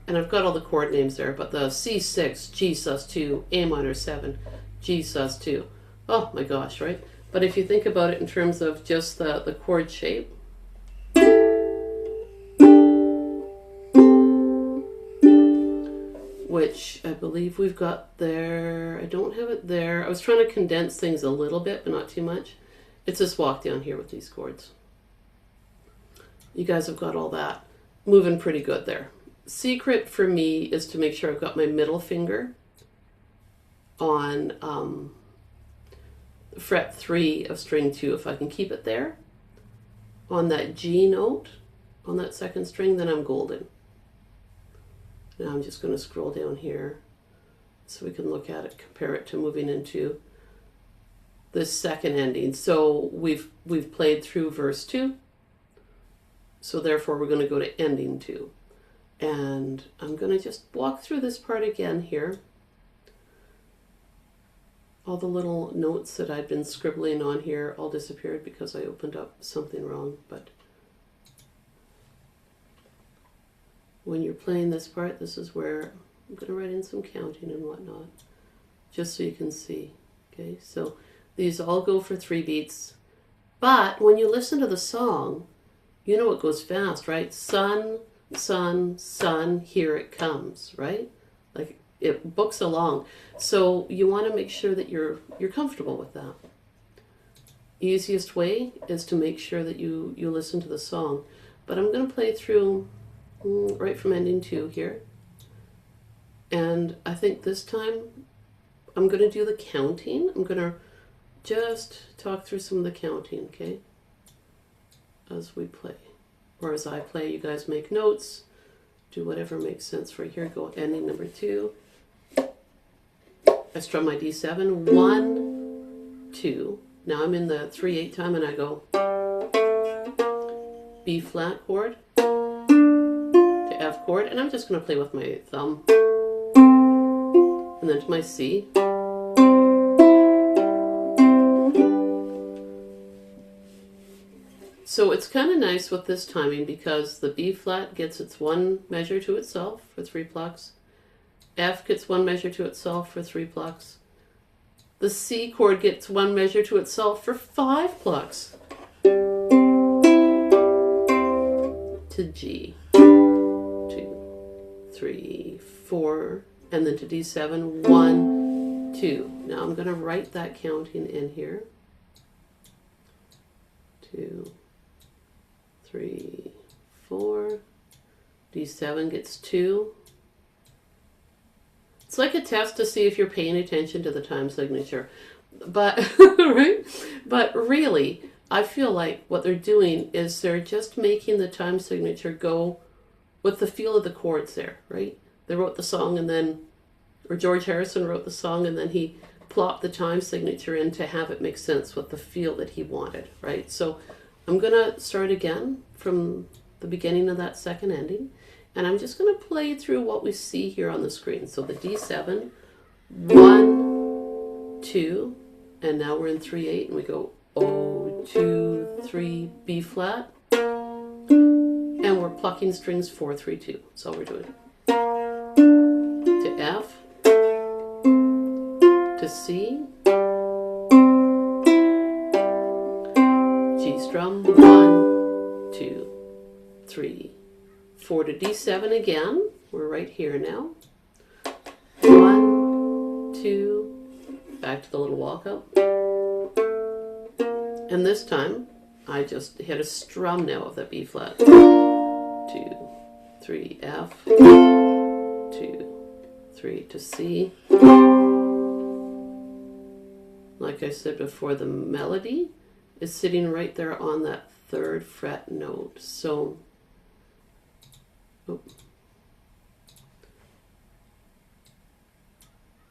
And I've got all the chord names there, but the C6, G sus2, A minor 7, G sus2. Oh my gosh, right? But if you think about it in terms of just the chord shape, which I believe we've got there. I don't have it there. I was trying to condense things a little bit, but not too much. It's this walk down here with these chords. You guys have got all that moving pretty good there. Secret for me is to make sure I've got my middle finger on fret 3 of string 2. If I can keep it there on that G note on that second string, then I'm golden. Now I'm just going to scroll down here so we can look at it, compare it to moving into this second ending. So we've played through verse 2. So therefore we're going to go to ending 2. And I'm going to just walk through this part again here. all the little notes that I'd been scribbling on here all disappeared because I opened up something wrong. But when you're playing this part, this is where I'm going to write in some counting and whatnot, just so you can see. Okay, so these all go for 3 beats. But when you listen to the song, you know it goes fast, right? Sun, sun, sun, here it comes, right? Like it books along. So you want to make sure that you're comfortable with that. Easiest way is to make sure that you listen to the song. But I'm going to play through right from ending 2 here. And I think this time I'm going to do the counting. I'm going to just talk through some of the counting, okay? As we play. Or as I play, you guys make notes. Do whatever makes sense for you. Here we go, ending number 2. I strum my D7. 1, 2. Now I'm in the 3/8 time and I go B flat chord to F chord. And I'm just going to play with my thumb. And then to my C. So it's kind of nice with this timing because the B flat gets its 1 measure to itself for 3 plucks. F gets 1 measure to itself for 3 plucks. The C chord gets 1 measure to itself for 5 plucks. To G. 2, 3, 4, and then to D7. 1, 2. Now I'm going to write that counting in here. 2, 3, 4. D7 gets 2. It's like a test to see if you're paying attention to the time signature. But, right? But really, I feel like what they're doing is they're just making the time signature go with the feel of the chords there, right? They wrote the song and then, or George Harrison wrote the song and then he plopped the time signature in to have it make sense with the feel that he wanted, right? So I'm going to start again from the beginning of that second ending, and I'm just going to play through what we see here on the screen. So the D7, 1, 2, and now we're in 3/8, and we go O, 2, 3, B flat, and we're plucking strings 4, 3, 2. That's all we're doing. To F, to C, G strum, 1, 2, 3, 4 to D7 again. We're right here now. 1, 2, back to the little walk up. And this time, I just hit a strum now of that B flat. 2, 3, F, 2, 3 to C. Like I said before, the melody is sitting right there on that 3rd fret note. So,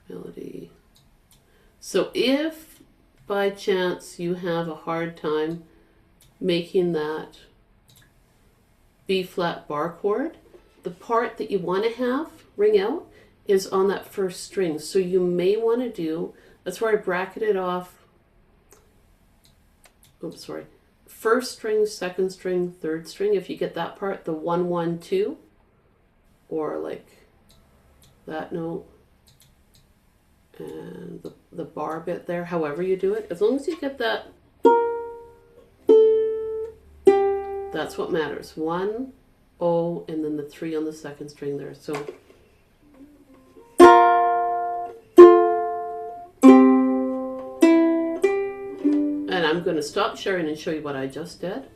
melody. So if by chance you have a hard time making that B flat bar chord, the part that you want to have ring out is on that 1st string. So you may want to do, that's where I bracketed off, oops, sorry, 1st string, 2nd string, 3rd string. If you get that part, the 1, 1, 2, or like that note, and the bar bit there, however you do it, as long as you get that, that's what matters. 1, O, and then the 3 on the 2nd string there. So and I'm going to stop sharing and show you what I just did,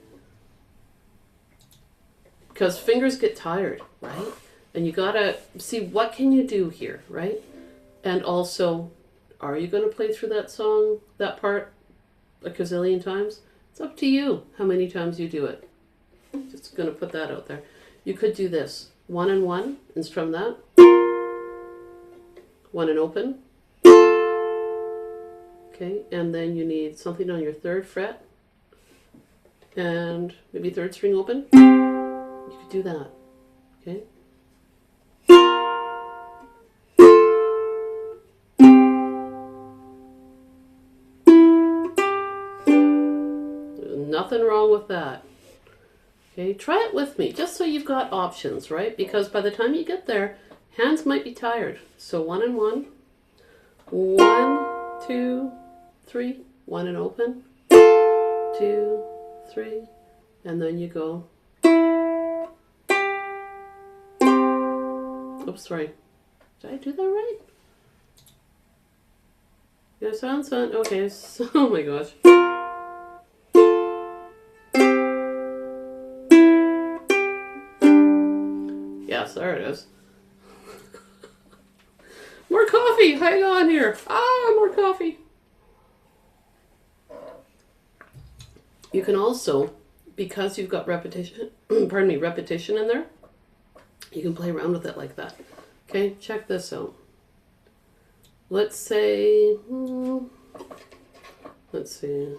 because fingers get tired, right? And you gotta see what can you do here, right? And also, are you going to play through that song, that part, a gazillion times? It's up to you how many times you do it. Just going to put that out there. You could do this, 1 and 1, and strum that. 1 and open. Okay, and then you need something on your 3rd fret, and maybe 3rd string open. You could do that, okay? Nothing wrong with that. Okay, try it with me, just so you've got options, right? Because by the time you get there, hands might be tired. So 1 and 1. 1, 2, 3. 1 and open. 2, 3. And then you go. Oops, sorry. Did I do that right? Yeah, sound. Okay, so, oh my gosh. Yes, there it is. More coffee! Hang on here. More coffee. You can also, because you've got repetition, repetition in there, you can play around with it like that. Okay, check this out. Let's say, let's see.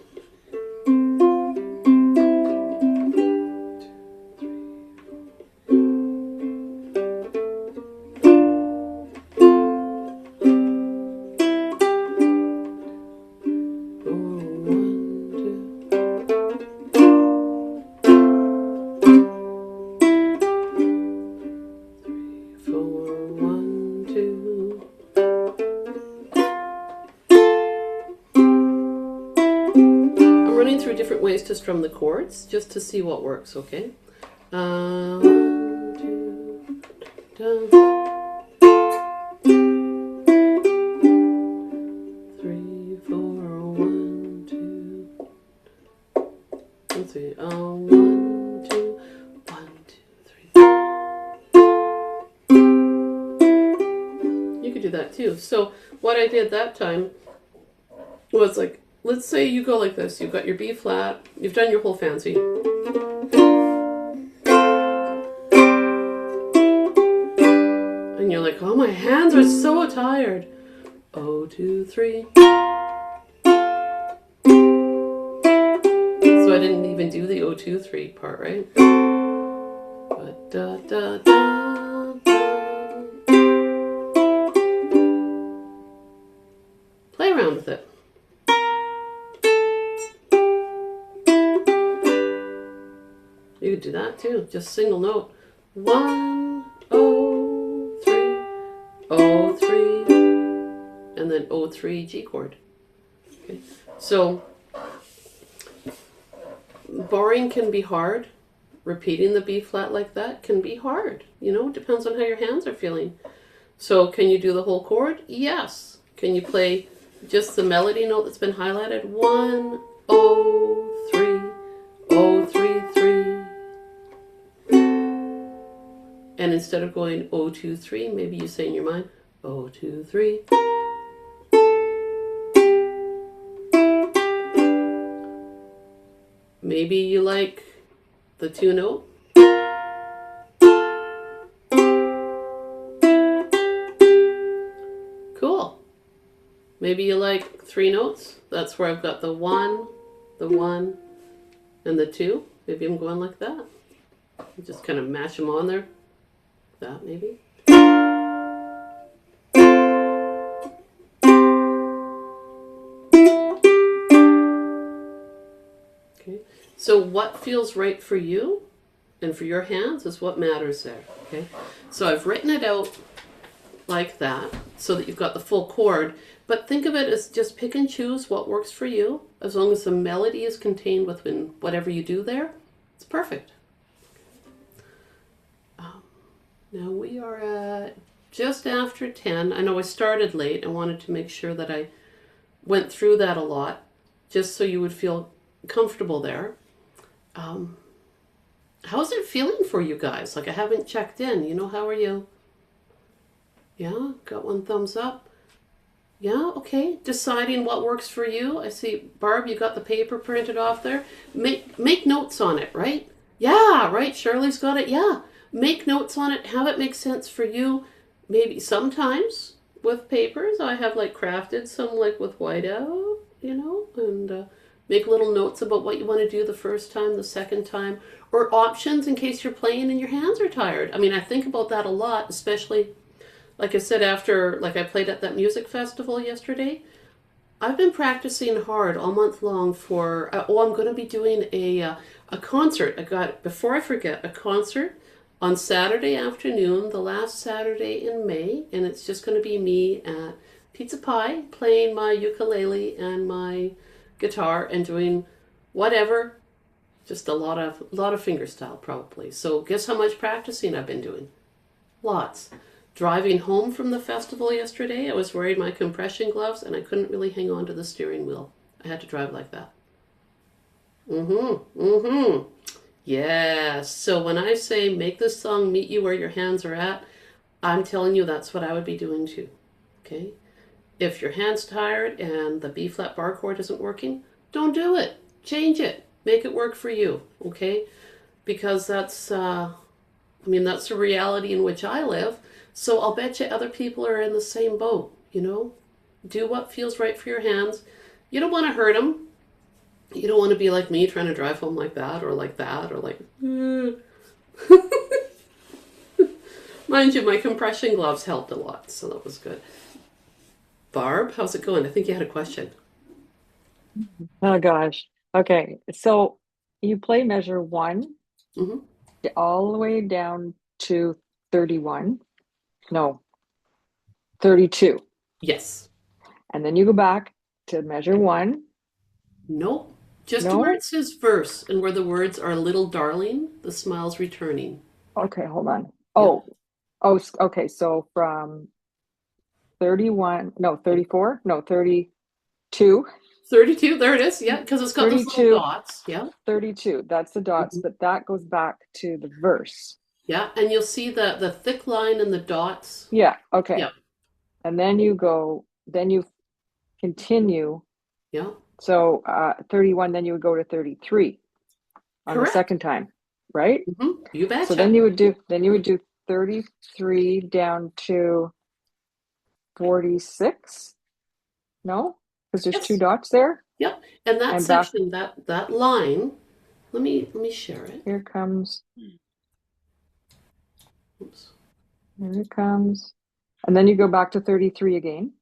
1, 2. I'm running through different ways to strum the chords just to see what works, okay? 1, 2, 3, 4, 1, 2. Let's see. 1, 2, 1, 2, 3. You could do that too. So what I did that time was like, let's say you go like this. You've got your B flat. You've done your whole fancy. And you're like, oh, my hands are so tired. 0, 2, 3. So I didn't even do the 0, 2, 3 part, right? But da, da, da, da. Play around with it. You could do that too, just single note. 1, 0, 3, 0, 3, and then 0, 3 G chord. Okay. So, barring can be hard. Repeating the B flat like that can be hard. You know, it depends on how your hands are feeling. So, can you do the whole chord? Yes. Can you play just the melody note that's been highlighted? 1, 0, 3, 0, 3, 3. And instead of going 0, 2, 3, maybe you say in your mind 0, 2, 3. Maybe you like the 2 note. Cool. Maybe you like 3 notes. That's where I've got the 1, and the 2. Maybe I'm going like that. Just kind of mash them on there. That maybe. Okay. So what feels right for you and for your hands is what matters there. Okay. So I've written it out like that so that you've got the full chord, but think of it as just pick and choose what works for you. As long as the melody is contained within whatever you do there, it's perfect. Now we are at just after 10. I know I started late. I wanted to make sure that I went through that a lot, just so you would feel comfortable there. How's it feeling for you guys? Like, I haven't checked in. You know, how are you? Yeah, got 1 thumbs up. Yeah, okay. Deciding what works for you. I see, Barb, you got the paper printed off there. Make notes on it, right? Yeah, right. Shirley's got it. Yeah. Make notes on it, have it make sense for you. Maybe sometimes with papers, I have like crafted some like with whiteout, you know, and make little notes about what you want to do the first time, the second time, or options in case you're playing and your hands are tired. I mean, I think about that a lot, especially, like I said, after, like I played at that music festival yesterday. I've been practicing hard all month long for. I'm going to be doing a concert. I got before I forget a concert on Saturday afternoon, the last Saturday in May, and it's just going to be me at Pizza Pie playing my ukulele and my guitar and doing whatever. Just a lot of fingerstyle probably. So guess how much practicing I've been doing? Lots. Driving home from the festival yesterday, I was wearing my compression gloves and I couldn't really hang on to the steering wheel. I had to drive like that. Mm-hmm. Mm-hmm. Yes. So when I say make this song meet you where your hands are at, I'm telling you that's what I would be doing too. Okay? If your hand's tired and the B flat bar chord isn't working, don't do it. Change it. Make it work for you. Okay? Because that's the reality in which I live. So I'll bet you other people are in the same boat, you know? Do what feels right for your hands. You don't want to hurt them. You don't want to be like me trying to drive home like that or like that or like. Mind you, my compression gloves helped a lot, so that was good. Barb, how's it going? I think you had a question. Oh gosh. Okay. So you play measure one Hmm. all the way down to 31. No, 32. Yes. And then you go back to measure one. Nope. Just to where it No? says verse and where the words are little darling, the smile's returning. Okay, hold on. Yep. Okay. So from 31, no, 34, no, 32, 32, there it is. Yeah, because it's got those little 32, dots. Yeah. 32. That's the dots, Mhm. but that goes back to the verse. Yeah, and you'll see the thick line and the dots. Yeah, okay. Yeah. And then you continue. Yeah. So 31, then you would go to 33 on the Correct. second time, right? You So betcha. then you would do 33 down to 46. No? Because there's two Yes. dots there. Yep. And that And back, section, that line, let me share it. here comes, Oops. here it comes. And then you go back to 33 again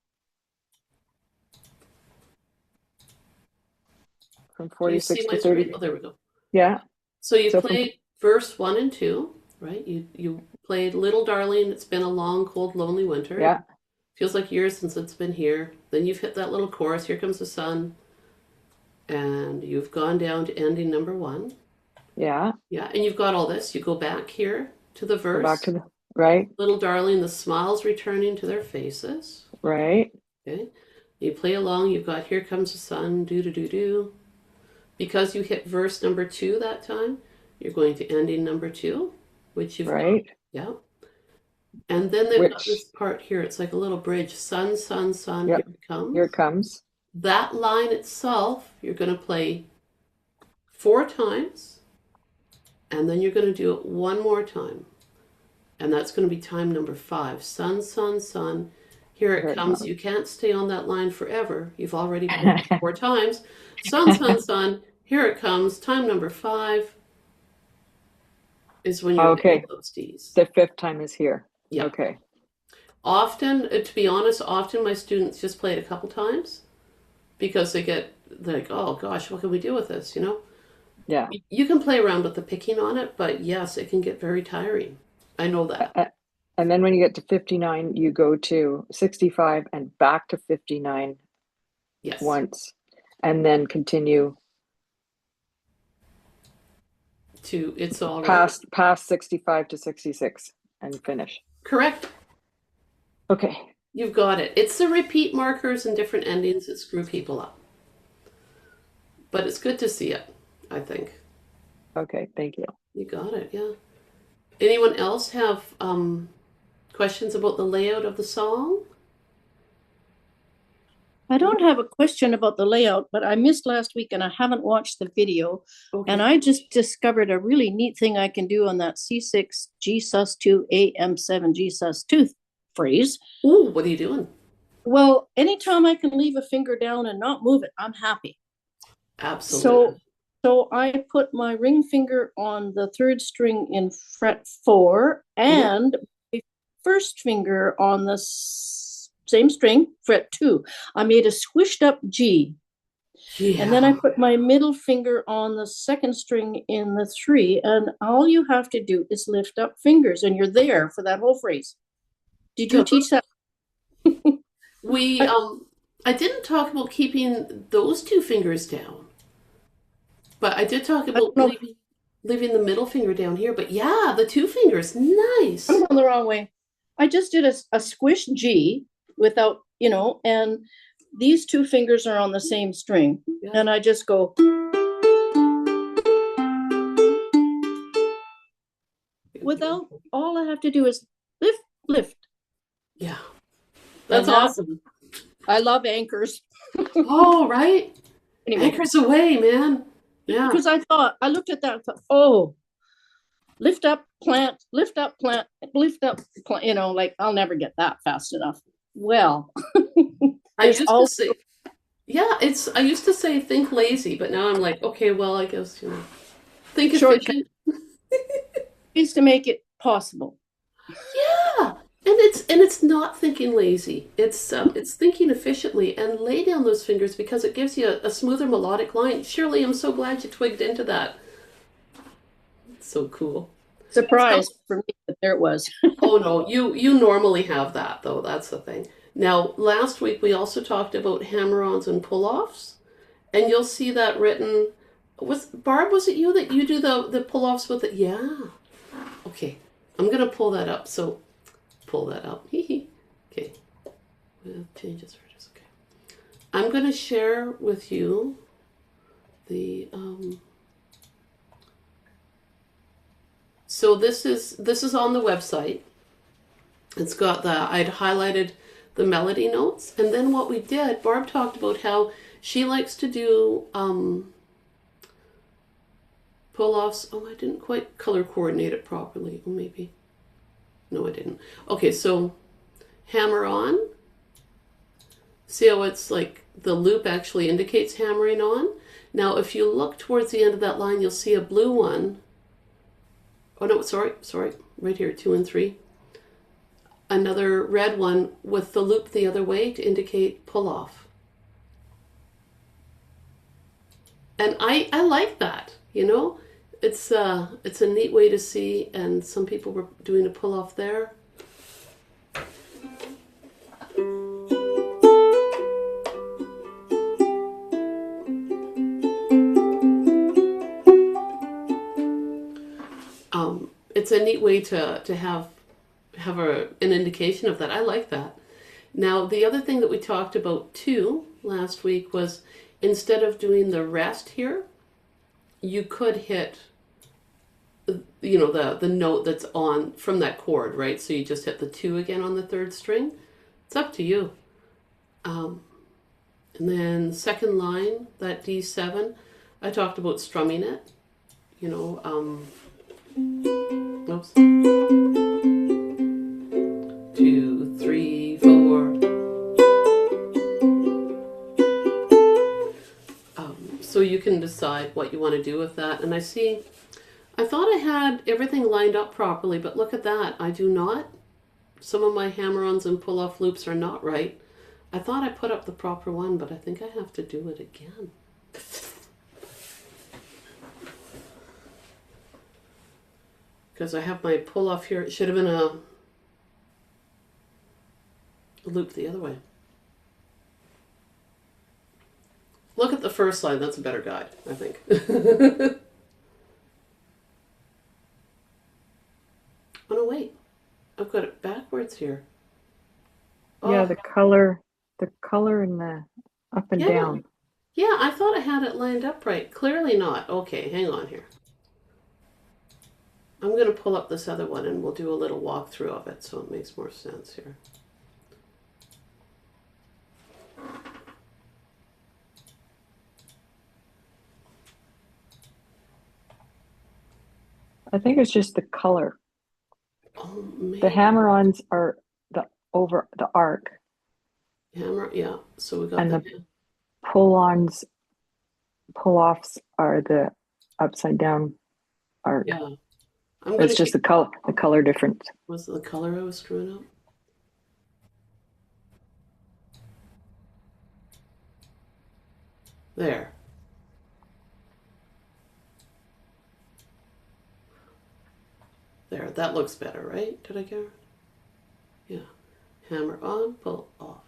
from Do you see 46 to my screen? 30. Oh, there we go. Yeah. So you So from, played verse 1 and 2, right? You played Little Darling, it's been a long, cold, lonely winter. yeah, Feels like years since it's been here. Then you've hit that little chorus, Here Comes the Sun, and you've gone down to ending number 1. yeah. Yeah, and you've got all this. You go back here to the Go back to verse. the, right, Little darling, the smiles returning to their faces. right, Okay. You play along, you've got Here Comes the Sun, do do do do. Because you hit verse number 2 that time, you're going to end in number 2, which you've got. right. Yeah. And then they've got Which, this part here. It's like a little bridge. Sun, sun, sun, here yep, it here it comes. comes. That line itself, you're going to play 4 times, and then you're going to do it one more time. And that's going to be time number 5. Sun, sun, sun. Here it Here it comes. comes. You can't stay on that line forever. You've already played it 4 times. Sun, sun, sun. Here it comes. Time number 5 is when you're going to Okay, hit those D's. the fifth time is here. Yeah. Okay, Often, to be honest, often my students just play it a couple times because they get like, oh gosh, what can we do with this? yeah. You can play around with the picking on it, but yes, it can get very tiring. I know that. And then when you get to 59, you go to 65 and back to 59 Yes. once, and then continue It's all right. past 65 to 66 and finish. Correct. Okay. You've got it. It's the repeat markers and different endings that screw people up. But it's good to see it, I think. Okay, thank you. You got it, yeah. Anyone else have questions about the layout of the song? I don't have a question about the layout, but I missed last week and I haven't watched the video. And Okay. I just discovered a really neat thing I can do on that C6 G sus2 AM7 G sus2 phrase. Ooh, what are you doing? Well, anytime I can leave a finger down and not move it, I'm happy. Absolutely. So I put my ring finger on the third string in fret 4 and my first finger on the same string, fret 2. I made a squished up G. Yeah. And then I put my middle finger on the second string in the 3. And all you have to do is lift up fingers and you're there for that whole phrase. Did you teach that? We I didn't talk about keeping those two fingers down, but I did talk about leaving the middle finger down here. But yeah, the two fingers, nice. I'm going the wrong way. I just did a squish G without, and these two fingers are on the same string. Yeah. And I just go. Without, all I have to do is lift. Yeah. That's awesome. I love anchors. Oh, right. Anyway, Anchors away, man. Yeah. because I looked at that and thought, oh, lift up, plant, lift up, plant, lift up, plant, like I'll never get that fast enough. Well, I used to say, yeah, I used to say think lazy, but now I'm like, okay, well, I guess, think efficient. Is to make it possible. Yeah. And it's not thinking lazy. It's thinking efficiently and lay down those fingers because it gives you a smoother melodic line. Shirley, I'm so glad you twigged into that. It's so cool. Surprise for me that there it was. Oh no, you normally have that though. That's the thing. Now, last week we also talked about hammer-ons and pull-offs, and you'll see that written. Barb, was it you that you do the pull-offs with it? Yeah. Okay, I'm gonna pull that up. So. Pull that up. Okay. Changes for this. Okay. I'm going to share with you the so this is on the website. It's got I'd highlighted the melody notes, and then what we did, Barb talked about how she likes to do pull-offs. Oh, I didn't quite color coordinate it properly. Oh, maybe. No, I didn't. Okay, so hammer on. See how it's like the loop actually indicates hammering on? Now, if you look towards the end of that line, you'll see a blue one. Oh, no, sorry. Right here, 2 and 3. Another red one with the loop the other way to indicate pull off. And I like that, It's a neat way to see, and some people were doing a pull off there. It's a neat way to have an indication of that. I like that. Now, the other thing that we talked about too last week was instead of doing the rest here, you could hit the note that's on from that chord, right? So you just hit the 2 again on the 3rd string. It's up to you. And then second line, that D7, I talked about strumming it. Oops. 2, 3, 4. So you can decide what you want to do with that. And I thought I had everything lined up properly, but look at that. I do not. Some of my hammer-ons and pull-off loops are not right. I thought I put up the proper one, but I think I have to do it again. Because I have my pull-off here. It should have been a loop the other way. Look at the first line. That's a better guide, I think. Oh no, wait. I've got it backwards here. Yeah, the color and the up and down. Yeah, I thought I had it lined up right. Clearly not. Okay, hang on here. I'm going to pull up this other one and we'll do a little walkthrough of it so it makes more sense here. I think it's just the color. Oh, man. The hammer-ons are over the arc. Hammer, yeah. So we got and the pull-offs are the upside down arc. Yeah. It's just the color difference. Was the color I was screwing up? There. There, that looks better, right? Did I get it? Yeah. Hammer on, pull off.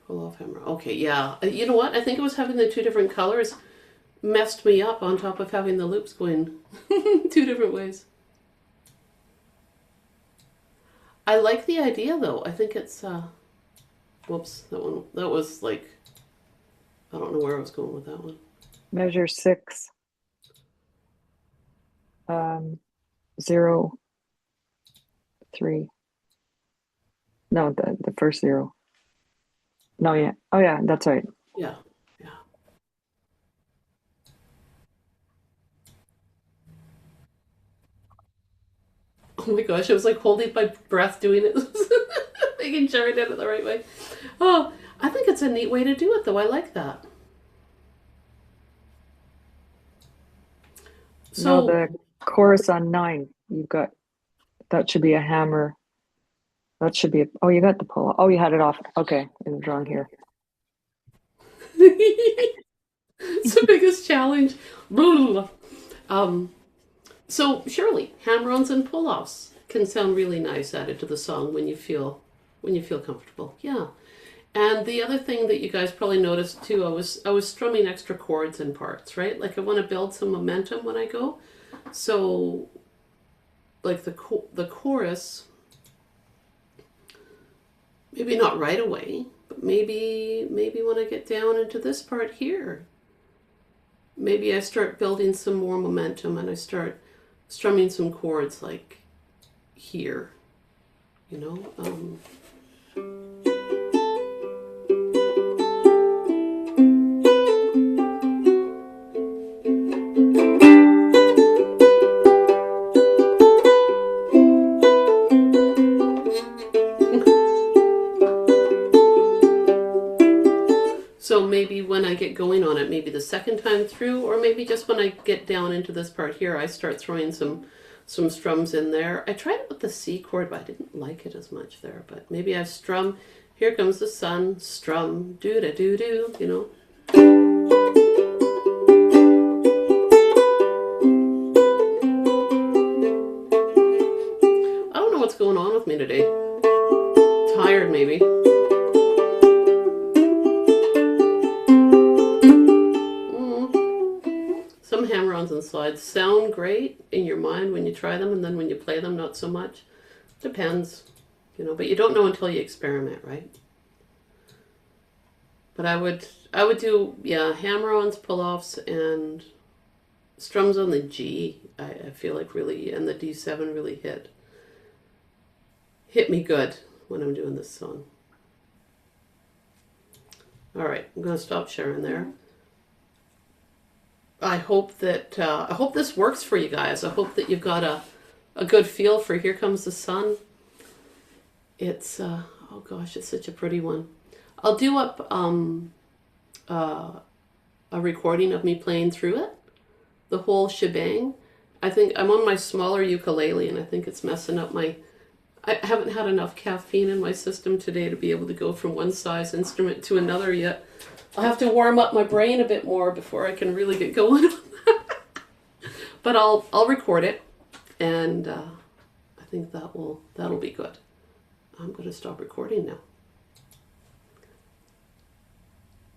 Pull off, hammer. Okay, yeah. You know what? I think it was having the two different colors messed me up on top of having the loops going two different ways. I like the idea though. I think it's whoops, that was like, I don't know where I was going with that one. Measure 6, 0, 3. No, the first 0. No, yeah. Oh yeah, that's right. Yeah, yeah. Oh my gosh, I was like holding my breath doing it, making sure I did it the right way. Oh, I think it's a neat way to do it though. I like that. No, So the chorus on 9. You've got, that should be a hammer. That should be a, oh, you got the pull. Oh, you had it off. Okay, in the drawing here. it's the biggest challenge. So Shirley, hammer-ons and pull-offs can sound really nice added to the song when you feel comfortable. Yeah. And the other thing that you guys probably noticed too, I was strumming extra chords in parts, right? Like I want to build some momentum when I go. So like the chorus, maybe not right away, but maybe when I get down into this part here, maybe I start building some more momentum and I start strumming some chords like here, you know. So maybe when I get going on it, maybe the second time through, or maybe just when I get down into this part here, I start throwing some strums in there. I tried it with the C chord, but I didn't like it as much there. But maybe I strum, here comes the sun, strum, doo-da-doo-doo, you know. I don't know what's going on with me today. Tired, maybe. Some hammer-ons and slides sound great in your mind when you try them, and then when you play them, not so much. Depends, you know, but you don't know until you experiment, right? But I would do, yeah, hammer-ons, pull-offs, and strums on the G, I feel like really, and the D7 really hit me good when I'm doing this song. All right, I'm going to stop sharing there. I hope that I hope this works for you guys. I hope that you've got a good feel for Here Comes the Sun. It's oh gosh, it's such a pretty one. I'll do up a recording of me playing through it, the whole shebang. I think I'm on my smaller ukulele, and I think it's messing up my. I haven't had enough caffeine in my system today to be able to go from one size instrument to another yet. I'll have to warm up my brain a bit more before I can really get going on that. But I'll record it, and I think that'll be good. I'm going to stop recording now.